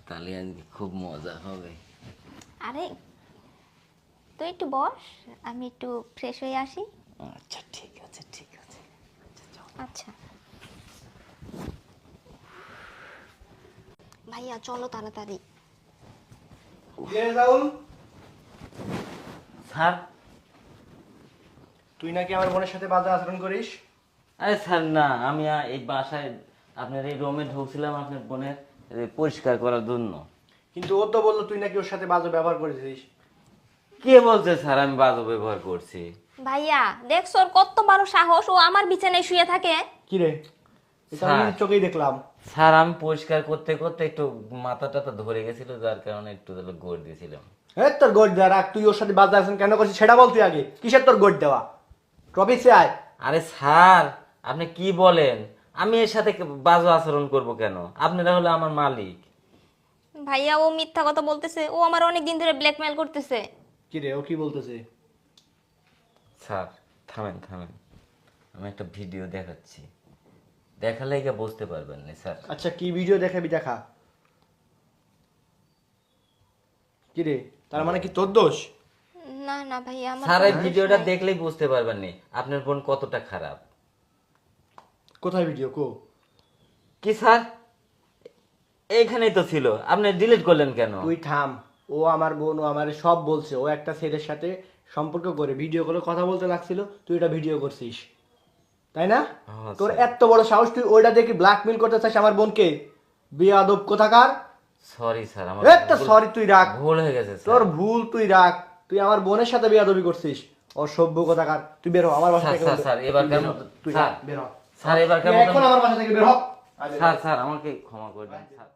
তাহলে আজকে খুব মজা হবে। আরে তুই একটু বস, আমি একটু ফ্রেশ হয়ে আসি। আচ্ছা ঠিক আছে ঠিক আছে। আচ্ছা ভাইয়া চলো তাড়াতাড়ি। রাহুল, স্যার, তুই নাকি আমার বোনের সাথে বাজে আচরণ করিস? আরে স্যার না, আমি এই বাসায় আপনার এই রুমে ঢুকছিলাম আপনার বোনের পরিষ্কার করার জন্য। কিন্তু ও তো বললো তুই নাকি ওর সাথে বাজে ব্যবহার করেছিস। কে বলছে স্যার আমি বাজে ব্যবহার করছি? ভাইয়া দেখছো ওর কত বড় সাহস, ও আমার বিছানায় শুয়ে থাকে। কি রে, এটা আমি স্যার। নিজের চোখেই দেখলাম। স্যার আমি পরিষ্কার করতে করতে একটু মাথাটা তো ধরে গেছিল, যার কারণে একটু গোড় দিয়েছিলাম। হ্যাঁ তোর গোট দেওয়া রাখ, তুই ওর সাথে বাজে আচরণ কেন করছিস সেটা বল তুই আগে। কিসের তোর গোট দেওয়া? টপিক্সে আয়। আরে স্যার আপনি কি বলেন? আমি এর সাথে বাজে আচরণ করব কেন? আপনারা হলো আমার মালিক। ভাইয়া ও মিথ্যা কথা বলতেছে, ও আমার অনেক দিন ধরে ব্ল্যাকমেল করতেছে। কি রে, ও কি বলতেছে? স্যার থামেন থামেন, আমি একটা ভিডিও দেখাচ্ছি, দেখালে কি বুঝতে পারবেন না স্যার? আচ্ছা কি ভিডিও দেখাবি দেখা। কি রে, তার মানে কি তোর দোষ? না না ভাইয়া আমার স্যার এই কোনো দোষ ভিডিওটা নাই। দেখলেই বুঝতে পারবেন না আপনার বোন কতটা খারাপ। কোথায় ভিডিও কো? কি স্যার, এইখানেই তো ছিল, আপনি ডিলিট করলেন কেন? তুই থাম। ও আমার বোন, ও আমার সব বলছে। ও একটা ছেলের সাথে সম্পর্ক করে ভিডিও করে কথা বলতে লাগছিল, তুই এটা ভিডিও করছিস তাই না? হ্যাঁ, তোর স্যার। এত বড় সাহস, তুই ওইটা দেখে ব্ল্যাকমেল করতে চাস আমার বোনকে? বেয়াদব কোথাকার। সরি স্যার, আমার একটা সরি তুই রাখ, ভুল হয়ে গেছে স্যার। তোর ভুল তুই রাখ। তুই আমার বোনের সাথে বেয়াদবি করছিস, অসভ্য কোথাকার। তুই বের হ আমার বাসা স্যার, থেকে। স্যার, স্যার, এবারকার মতো তুই স্যার, বের হ। স্যার এবারকার তুই মতো এখন আমার বাসা থেকে বের হ। স্যার, স্যার আমাকে ক্ষমা করে দেন স্যার।